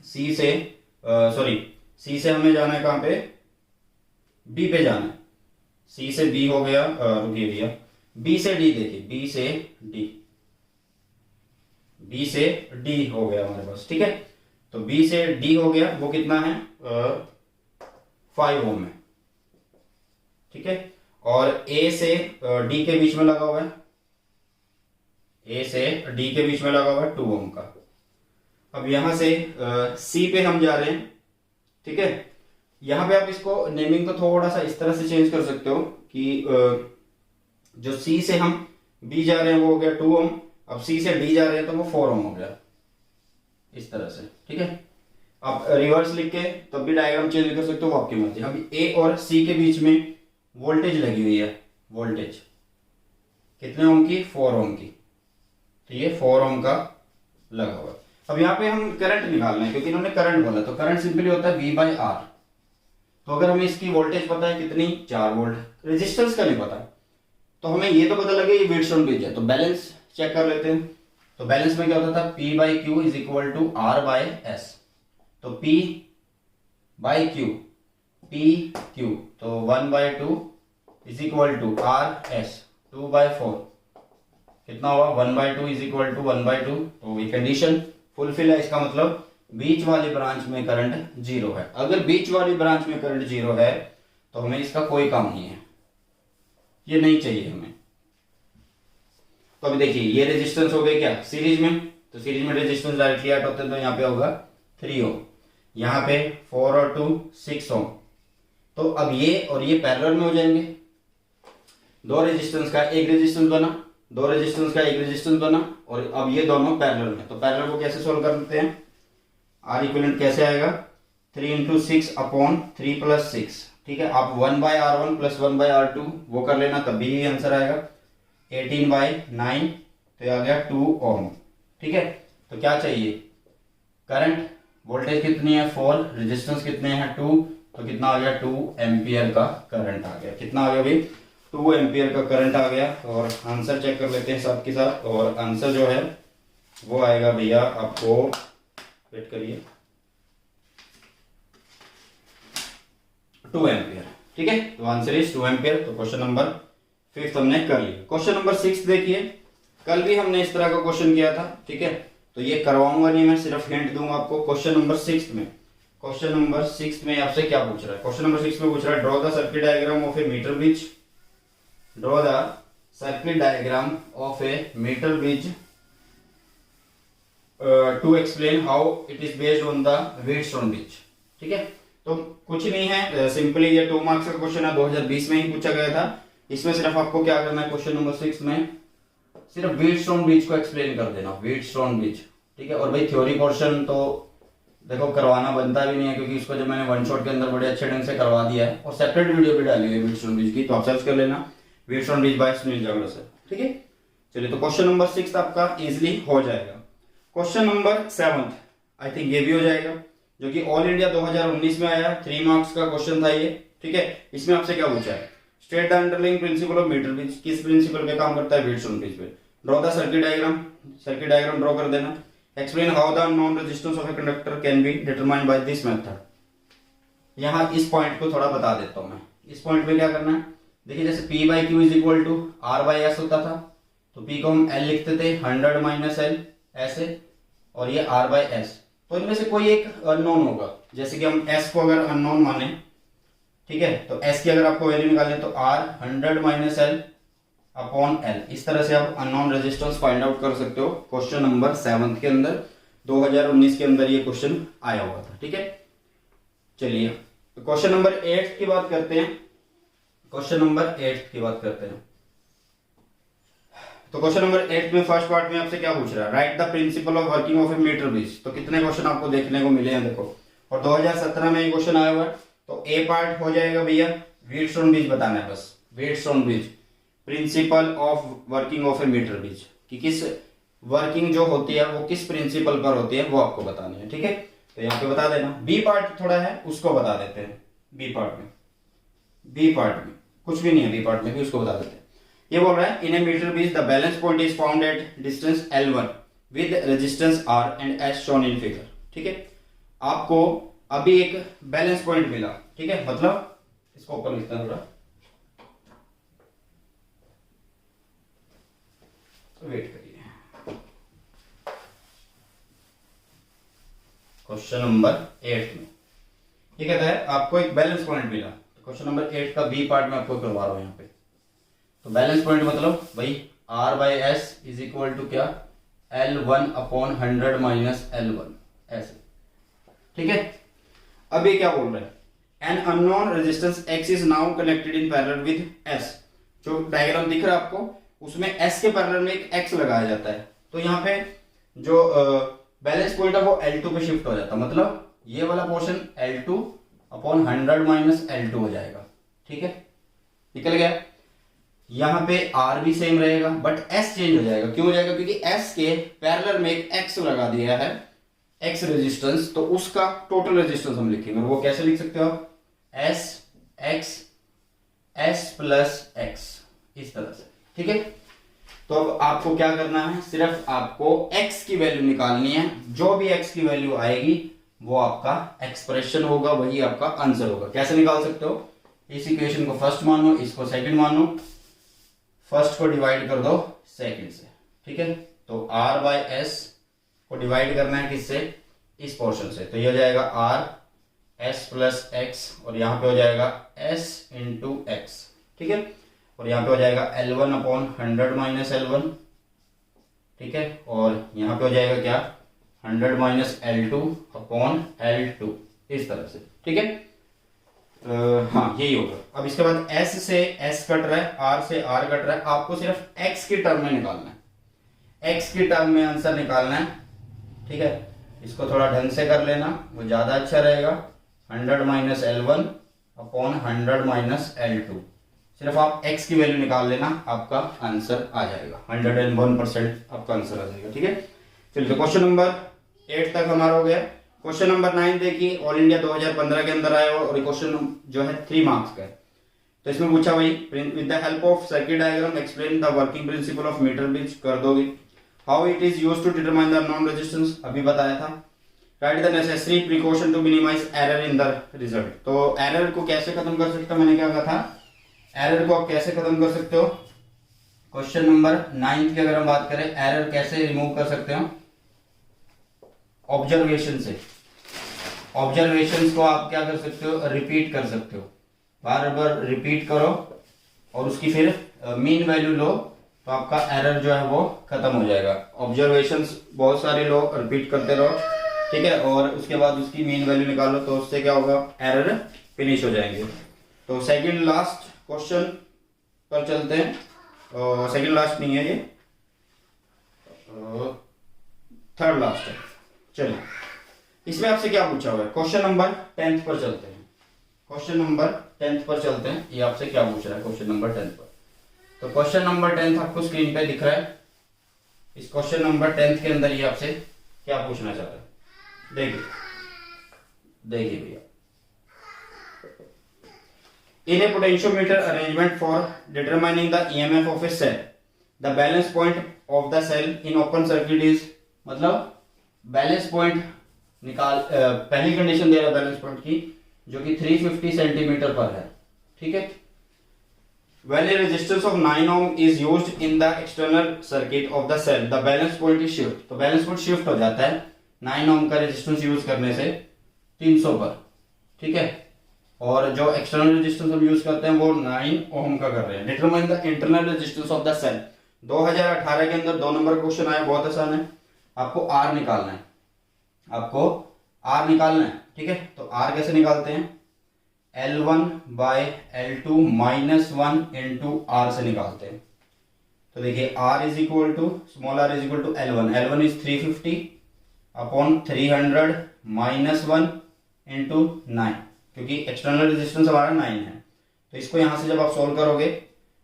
C से हमें जाना है कहां पे, B पे जाना है। C से B हो गया, रुकिए भैया, B से D देखिए, B से D हो गया हमारे पास। ठीक है, तो B से D हो गया, वो कितना है, 5 ओम है। ठीक है, और A से D के बीच में लगा हुआ है, A से D के बीच में लगा हुआ है 2 ओम का। अब यहां से C पे हम जा रहे हैं। ठीक है, यहां पे आप इसको नेमिंग को थोड़ा सा इस तरह से चेंज कर सकते हो कि जो C से हम B जा रहे हैं वो हो गया 2 ओम, अब C से D जा रहे हैं तो वो 4 ओम हो गया, इस तरह से। ठीक है, आप रिवर्स लिख के तब भी डायग्राम चेंज कर सकते हो, वो आपकी मर्जी। अभी A और C के बीच में वोल्टेज लगी हुई है, वोल्टेज कितने ओम की, 4 ओम की, तो ये 4 ओम का लगा हुआ है। अब यहाँ पे हम करंट निकालना है, क्योंकि इन्होंने करंट बोला, तो करंट सिंपली होता है V/R। तो अगर हमें इसकी वोल्टेज पता है कितनी, 4 वोल्ट, रेजिस्टेंस का नहीं पता, तो हमें ये तो पता लगे ये व्हीटस्टोन ब्रिज है। तो बैलेंस चेक कर लेते हैं। तो बैलेंस में क्या होता था, P/Q is equal to R/S। तो P/Q, PQ, तो 1/2 इज इक्वल टू RS, 2/4, कितना हुआ, 1/2 इज इक्वल टू 1/2। तो ये कंडीशन फुलफिल है, इसका मतलब बीच वाली ब्रांच में करंट 0 है। अगर बीच वाली ब्रांच में करंट 0 है तो हमें इसका कोई काम नहीं है, ये नहीं चाहिए हमें। तो अभी देखिए, ये रेजिस्टेंस हो गए क्या, सीरीज में, तो सीरीज में रेजिस्टेंस डायरेक्टली ऐड होते हैं, तो यहाँ पे होगा 3 ओम, यहाँ पे 4 और 2 6 ओम। तो अब ये और ये पैरेलल में हो जाएंगे, 2 रेजिस्टेंस का एक रेजिस्टेंस बना, 2 रेजिस्टेंस का एक रेजिस्टेंस बना, और अब ये दोनों पैरेलल में। तो पैरेलल को कैसे सोल्व करते हैं, आर इक्विवेलेंट कैसे आएगा, 3 × 6 अपॉन 3 + 6। ठीक है, आप 1/R1 + 1/R2 वो कर लेना, तब भी ये आंसर आएगा, 18/9, तो ये आ गया 2 ओम। ठीक है, तो क्या चाहिए, करंट, वोल्टेज कितनी है 4, रेजिस्टेंस कितने हैं 2, तो कितना आ गया, 2 एम्पियर का करंट आ गया। कितना आ गया भाई, 2 एम्पियर का करंट आ गया। और आंसर चेक कर लेते हैं साथ के साथ, और आंसर जो है वो आएगा भैया आपको, वेट करिए, 2 एम्पियर। ठीक है, तो आंसर इज 2 एम्पियर। तो क्वेश्चन नंबर 5 हमने कर लिया। क्वेश्चन नंबर 6 देखिए, कल भी हमने इस तरह का क्वेश्चन किया था। ठीक है, तो ये करवाऊंगा नहीं मैं, सिर्फ हिंट दूंगा आपको। क्वेश्चन नंबर 6 में क्वेश्चन नंबर 6 में आपसे क्या पूछ रहा है? क्वेश्चन नंबर 6 में पूछ रहा है draw the circuit diagram of a meter bridge, draw the circuit diagram of a meter bridge to explain how it is based on the Wheatstone bridge. ठीक है, तो कुछ नहीं है, सिंपली ये 2 मार्क्स का क्वेश्चन है, 2020 में ही पूछा गया था। इसमें सिर्फ आपको क्या करना है, क्वेश्चन नंबर 6 में सिर्फ व्हीटस्टोन ब्रिज को एक्सप्लेन कर देना, व्हीटस्टोन ब्रिज। ठीक है, और भाई थ्योरी पोर्शन तो देखो करवाना बनता भी नहीं है, क्योंकि इसको जब मैंने वन शॉट के अंदर बड़े अच्छे ढंग से करवा दिया है और सेपरेट वीडियो भी डाली है व्हीटस्टोन ब्रिज की, तो आप सर्च कर लेना Wheatstone bridge by Sunil Jagad sir. ठीक है, चलिए तो क्वेश्चन नंबर 6 आपका इजिली हो जाएगा। क्वेश्चन नंबर 7 आई थिंक ये भी हो जाएगा, जो कि ऑल इंडिया 2019 में आया, 3 मार्क्स का क्वेश्चन था ये। ठीक है, इसमें आपसे क्या पूछा है, state the underlying principle of meter bridge, किस प्रिंसिपल पे काम करता है, व्हीटस्टोन ब्रिज पे। Draw the circuit diagram, circuit diagram draw कर देना। Explain how the unknown resistance of a conductor can be determined by this method. यहाँ इस पॉइंट को थोड़ा बता देता हूं मैं, इस पॉइंट पे क्या करना है, देखिए जैसे P by Q is equal to R by S होता था, तो P को हम L लिखते थे 100 माइनस L ऐसे, और ये R बाई एस, तो इनमें से कोई एक अननोन होगा। जैसे कि हम S को अगर अननोन माने, ठीक है, तो S की अगर आपको वैल्यू निकालनी है तो R 100 minus L upon L, इस तरह से आप अननोन रेजिस्टेंस फाइंड आउट कर सकते हो। क्वेश्चन नंबर 7 के अंदर 2019 के अंदर ये क्वेश्चन आया हुआ था। ठीक है, चलिए तो क्वेश्चन नंबर 8 की बात करते हैं। क्वेश्चन नंबर 8 की बात करते हैं, तो क्वेश्चन नंबर 8 में फर्स्ट पार्ट में आपसे क्या पूछ रहा है, write the principle of working of a meter bridge. तो कितने क्वेश्चन आपको देखने को मिले हैं देखो, और 2017 में ये क्वेश्चन आया हुआ है। तो ए पार्ट हो जाएगा भैया व्हीटस्टोन ब्रिज बताना है, बस Wheatstone bridge principle of working of a meter bridge, कि किस वर्किंग जो होती है वो किस प्रिंसिपल पर होती है वो आपको बतानी है। ठीक है, तो यहाँ पे बता देना। बी पार्ट थोड़ा है उसको बता देते हैं, बी पार्ट में कुछ भी नहीं है, बी पार्ट में भी उसको बता देते हैं। ये बोल रहा है in a meter bridge the balance point is found at distance L1 with resistance R and S shown in figure. ठीक है, आपको अभी एक बैलेंस पॉइंट मिला। ठीक है, मतलब इसको ऊपर लिखता हूं थोड़ा, तो वेट करिए। क्वेश्चन नंबर 8 में ये कहता है आपको एक बैलेंस पॉइंट मिला। तो क्वेश्चन नंबर 8 का बी पार्ट में आपको करवा रहा हूं यहाँ पे। तो बैलेंस पॉइंट मतलब भाई R by S is equal to क्या, L1 अपॉन 100 माइनस L1 ऐसे। ठीक है, अब ये क्या बोल रहा है, an unknown resistance X is now connected in parallel with S। जो डायग्राम दिख रहा है आपको उसमें S के पैरेलल में एक X लगाया जाता है, तो यहाँ पे जो बैलेंस पॉइंट है वो L2 पे शिफ्ट हो जाता है, मतलब ये वाला portion L2 upon 100 minus L2 हो जाएगा। ठीक है, निकल गया। यहाँ पे R भी सेम रहेगा बट S चेंज हो जाएगा। क्यों हो जाएगा, क्योंकि S के पैरेलल में एक X लगा दिया है, X रेजिस्टेंस, तो उसका टोटल रेजिस्टेंस हम लिखेंगे। वो कैसे लिख सकते हो आप, S X S plus X, इस तरह से। ठीक है, तो अब आपको क्या करना है, सिर्फ आपको X की वैल्यू निकालनी है। जो भी X की वैल्यू आएगी वो आपका एक्सप्रेशन होगा, वही आपका आंसर होगा। कैसे निकाल सकते हो, इस इक्वेशन को फर्स्ट मानो, इसको सेकंड मानो, फर्स्ट को डिवाइड कर दो सेकंड से। ठीक है, तो R बाई एस को डिवाइड करना है किससे, इस पोर्शन से, तो ये हो जाएगा R S प्लस एक्स, और यहाँ पे हो जाएगा S इंटू एक्स। ठीक है, और यहाँ पे हो जाएगा L1 अपॉन 100 माइनस L1। ठीक है, और यहाँ पे हो जाएगा क्या, 100 माइनस L2 अपॉन L2, इस तरह से। ठीक है, हाँ यही होगा। अब इसके बाद S से S कट रहा है, R से R कट रहा है, आपको सिर्फ X की टर्म में निकालना है, X की टर्म में आंसर निकालना है। ठीक है, इसको थोड़ा ढंग से कर लेना, वो ज्यादा अच्छा रहेगा। 100 minus L1 upon 100 minus L2, सिर्फ आप X की वैल्यू निकाल लेना, आपका आंसर आ जाएगा, 101% आपका आंसर आ जाएगा। ठीक है, चलिए तो क्वेश्चन नंबर 8 तक हमारा हो गया। क्वेश्चन नंबर 9 देखिए, ऑल इंडिया 2015 के अंदर आया और क्वेश्चन जो है 3 मार्क्स का है। तो इसमें पूछा भाई with the help of circuit diagram explain the working principle of meter bridge, कर दोगे। How it is used to determine the non resistance, अभी बताया था। Write the necessary precaution to minimize error in the result. तो error को कैसे खत्म कर सकते हो, मैंने क्या कहा था, एरर को आप कैसे खत्म कर सकते हो। क्वेश्चन नंबर 9 की अगर हम बात करें, एरर कैसे रिमूव कर सकते हो, ऑब्जर्वेशन से। ऑब्जर्वेशंस को आप क्या कर सकते हो, रिपीट कर सकते हो, बार बार रिपीट करो और उसकी फिर मीन वैल्यू लो, तो आपका एरर जो है वो खत्म हो जाएगा। ऑब्जर्वेशंस बहुत सारे लो, रिपीट करते रहो, ठीक है, और उसके बाद उसकी मीन वैल्यू निकालो, तो उससे क्या होगा, एरर फिनिश हो जाएंगे। तो सेकंड लास्ट क्वेश्चन पर चलते हैं, सेकंड लास्ट नहीं है ये, थर्ड लास्ट है। चलिए, इसमें आपसे क्या पूछा हुआ है, क्वेश्चन नंबर 10 पर चलते हैं, क्वेश्चन नंबर 10 पर चलते हैं। ये आपसे क्या पूछ रहा है क्वेश्चन नंबर 10 पर, तो क्वेश्चन नंबर 10 आपको स्क्रीन पे दिख रहा है। इस क्वेश्चन नंबर 10 के अंदर ये आपसे क्या पूछना चाह रहा है, देखिए देखिए भैया, in a potentiometer arrangement for determining the EMF of a cell, the balance point of the cell in open circuit is, मतलब बैलेंस पॉइंट निकाल, पहली कंडीशन दे रहा है बैलेंस पॉइंट की, जो कि 350 सेंटीमीटर पर है, ठीक है। When a resistance of 9 ohm is used in the external circuit of the cell, the balance point is shift, तो बैलेंस पॉइंट शिफ्ट हो जाता है 9 ओम का रेजिस्टेंस यूज करने से 300 पर, ठीक है, और जो एक्सटर्नल रेजिस्टेंस हम यूज करते हैं वो 9 ओम का कर रहे हैं। Determine the internal resistance of the cell, 2018 के अंदर 2 नंबर क्वेश्चन आया, बहुत आसान है, आपको आर निकालना है, आपको आर निकालना है, ठीक है। तो आर कैसे निकालते हैं, L1 by L2 minus 1 into are से निकालते हैं। तो देखिए R is equal to, small r is equal to L1 is 350 upon 300 minus 1 into 9, क्योंकि एक्सटर्नल रेजिस्टेंस हमारा 9 है। तो इसको यहां से जब आप सोल्व करोगे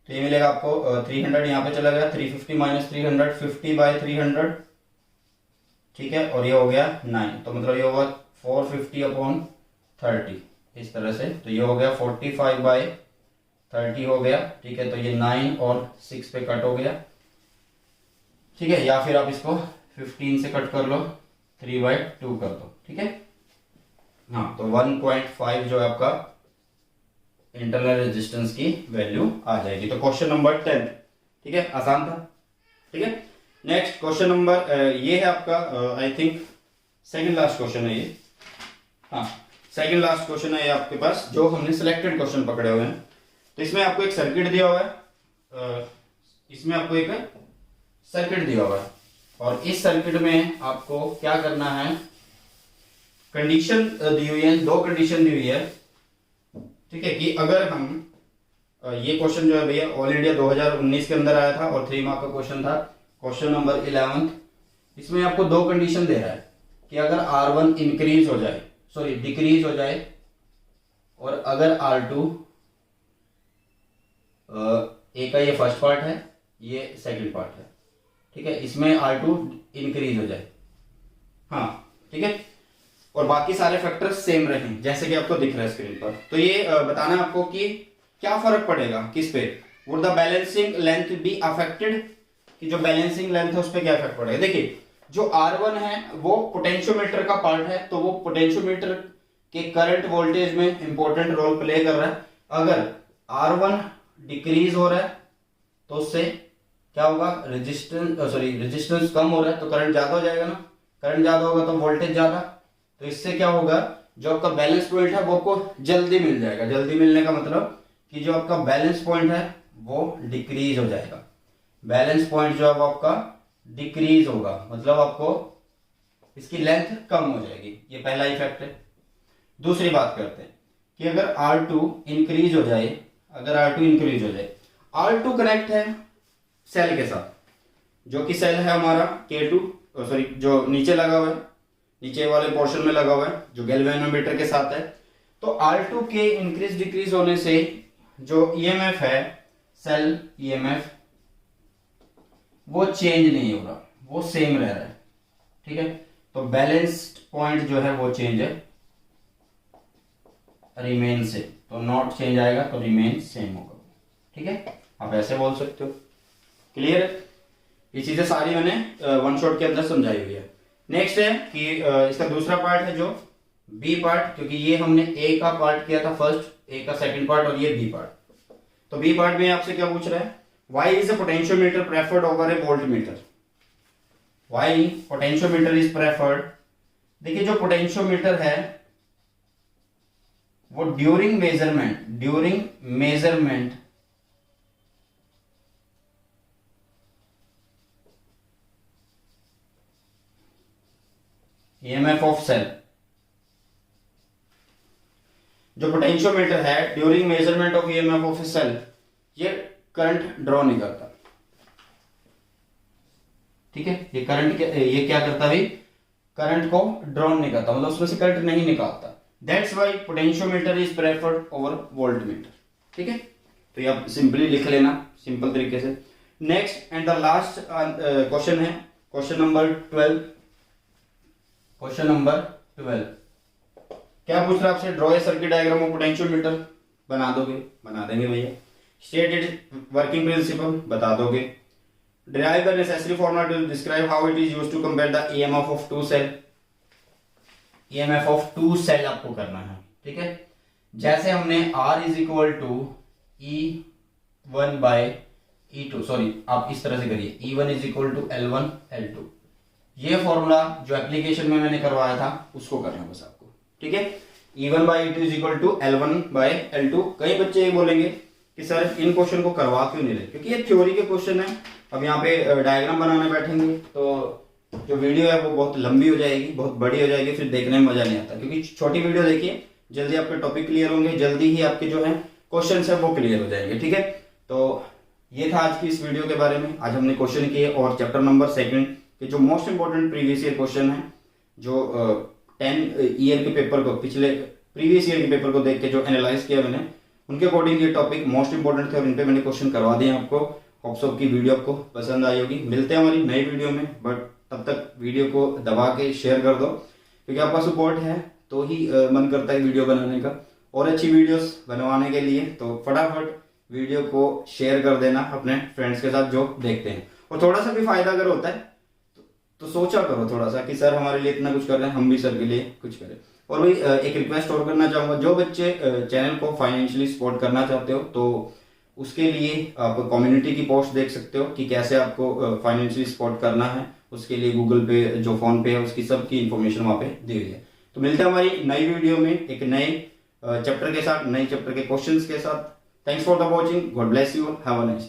तो ये मिलेगा आपको 300 यहाँ पे चला गया, 350 माइनस 300, 50 बाय 300, ठीक है, और ये हो गया 9, तो मतलब ये होगा 450 अपॉन 30, इस तरह से, तो ये हो गया 45 बाय 30 हो गया, ठीक है। तो ये 9 और 6 पे कट हो गया, ठीक है, या फिर आप इसको 15 से कट कर लो, 3/2 कर दो, ठीक है। हाँ, तो 1.5 जो है आपका इंटरनल रेजिस्टेंस की वैल्यू आ जाएगी। तो क्वेश्चन नंबर 10, ठीक है, आसान था, ठीक है। नेक्स्ट क्वेश्चन नंबर, ये है आपका I think second last question है ये, हाँ सेकंड लास्ट क्वेश्चन है ये आपके पास, जो हमने सिलेक्टेड क्वेश्चन पकड़े हुए हैं। तो इसमें आपको एक सर्किट दिया हुआ है, इसमें आपको एक सर्किट दिया हुआ है, और इस सर्किट में आपको क्या करना है, कंडीशन दी हुई है, 2 कंडीशन दी हुई है, ठीक है, कि अगर हम ये क्वेश्चन जो है भैया ऑल इंडिया 2019 के अंदर आया था और 3 मार्क का क्वेश्चन था, क्वेश्चन नंबर 11। इसमें आपको 2 कंडीशन दे रहा है कि अगर R1 इंक्रीज हो जाए, सॉरी डिक्रीज हो जाए, और अगर R2, ए का ये फर्स्ट पार्ट है, ये सेकंड पार्ट है, ठीक है, इसमें R2 इंक्रीज हो जाए, हाँ ठीक है, और बाकी सारे फैक्टर्स सेम रहें जैसे कि आपको दिख रहा है स्क्रीन पर। तो ये बताना है आपको कि क्या फर्क पड़ेगा किस पे, would the balancing length be affected, कि जो बैलेंसिंग लेंथ है उस पर क्या इफेक्ट पड़ेगा। देखिए जो R1 है वो पोटेंशियोमीटर का पार्ट है, तो वो पोटेंशियोमीटर के करंट वोल्टेज में इंपॉर्टेंट रोल प्ले कर रहा है। अगर R1 डिक्रीज हो रहा है तो उससे क्या होगा, रेजिस्टेंस कम हो रहा है तो करंट ज्यादा हो जाएगा ना, करंट ज्यादा होगा तो वोल्टेज ज्यादा, तो इससे क्या होगा, जो आपका बैलेंस पॉइंट है वो आपको जल्दी मिल जाएगा। जल्दी मिलने का मतलब कि जो आपका बैलेंस पॉइंट है वो डिक्रीज हो जाएगा, बैलेंस पॉइंट जो है वो आपका डिक्रीज होगा, मतलब आपको इसकी लेंथ कम हो जाएगी, ये पहला इफेक्ट है। दूसरी बात करते हैं कि अगर R2 इंक्रीज हो जाए, अगर R2 इंक्रीज हो जाए, R2 कनेक्ट है सेल के साथ, जो कि सेल है हमारा K2, सॉरी जो नीचे लगा हुआ है, नीचे वाले पोर्शन में लगा हुआ है, जो गैल्वेनोमीटर के साथ है। तो R2 के इंक्रीज डिक्रीज होने से जो EMF है, सेल EMF, वो चेंज नहीं हो रहा, वो सेम रह रहा है, ठीक है। तो बैलेंस्ड पॉइंट जो है वो चेंज है, रिमेन से, तो नॉट चेंज आएगा तो रिमेन सेम होगा, ठीक है, आप ऐसे बोल सकते हो। क्लियर है, ये चीजें सारी मैंने वन शॉट के अंदर समझाई हुई है। नेक्स्ट है कि इसका दूसरा पार्ट है जो बी पार्ट, क्योंकि ये हमने ए का पार्ट किया था फर्स्ट, ए का सेकंड पार्ट, और ये बी पार्ट। तो बी पार्ट में आपसे क्या पूछ रहा है, why is a potentiometer preferred over a voltmeter, why potentiometer is preferred। देखिए जो पोटेंशियोमीटर है वो during measurement EMF of cell, जो पोटेंशियोमीटर है during measurement of EMF of cell, ये करंट ड्रॉ नहीं करता। ठीक है, ये करंट ये क्या करता है, करंट को ड्रॉ नहीं करता, मतलब उसमें से करंट नहीं निकालता। That's why potentiometer is preferred over voltmeter. ठीक है, तो ये आप सिंपली लिख लेना सिंपल तरीके से। Next and the last question है क्वेश्चन नंबर 12। क्वेश्चन नंबर 12 क्या पूछ रहा है आपसे, draw a circuit diagram of potentiometer, बना दोगे, बना देंगे भैया। स्टेट इट वर्किंग प्रिंसिपल, बता दोगे। Derive the necessary formula to describe how it is used to compare the EMF of two cell। EMF of two cell आपको करना है। ठीक है, जैसे हमने R is equal to E1 by E2, sorry आप इस तरह से करिए, E1 is equal to L1 L2, ये फॉर्मूला जो एप्लीकेशन में मैंने करवाया था उसको करना बस आपको। ठीक है, E1 by E2 is equal to L1 by L2। कई बच्चे ये बोलेंगे कि सर इन क्वेश्चन को करवा क्यों नहीं रहे, क्योंकि ये थ्योरी के क्वेश्चन है। अब यहाँ पे डायग्राम बनाने बैठेंगे तो जो वीडियो है वो बहुत लंबी हो जाएगी, बहुत बड़ी हो जाएगी, फिर देखने में मजा नहीं आता। क्योंकि छोटी वीडियो देखिए, जल्दी आपके टॉपिक क्लियर होंगे, जल्दी ही आपके जो है क्वेश्चन है वो क्लियर हो जाएंगे। ठीक है, तो ये था आज की इस वीडियो के बारे में। आज हमने क्वेश्चन किए और चैप्टर नंबर 2 के जो most important previous year question है, जो 10 ईयर के पेपर को, पिछले प्रीवियस ईयर के पेपर को देख के जो एनालाइज किया मैंने, उनके अकॉर्डिंग ये टॉपिक मोस्ट इंपोर्टेंट थे और इन पे मैंने क्वेश्चन करवा दिए आपको। होप्स ऑफ की वीडियो आपको पसंद आई होगी। मिलते हैं हमारी नई वीडियो में, बट तब तक वीडियो को दबा के शेयर कर दो, क्योंकि आपका सपोर्ट है तो ही मन करता है वीडियो बनाने का। और अच्छी वीडियोस बनवाने के लिए तो फटाफट वीडियो को शेयर कर देना अपने फ्रेंड्स के साथ जो देखते हैं। और थोड़ा सा भी फायदा अगर होता है तो सोचा करो थोड़ा सा कि सर हमारे लिए इतना कुछ कर रहे हैं, हम भी सर के लिए कुछ करें। और वही एक रिक्वेस्ट और करना चाहूंगा, जो बच्चे चैनल को फाइनेंशियली सपोर्ट करना चाहते हो तो उसके लिए आप कम्युनिटी की पोस्ट देख सकते हो कि कैसे आपको फाइनेंशियली सपोर्ट करना है। उसके लिए गूगल पे, जो फोन पे है, उसकी सबकी इंफॉर्मेशन वहां पे दी हुई है। तो मिलते हैं हमारी नई वीडियो में एक नए चैप्टर के साथ, नए चैप्टर के क्वेश्चंस के साथ। Thanks for the watching, God bless you, have a nice day.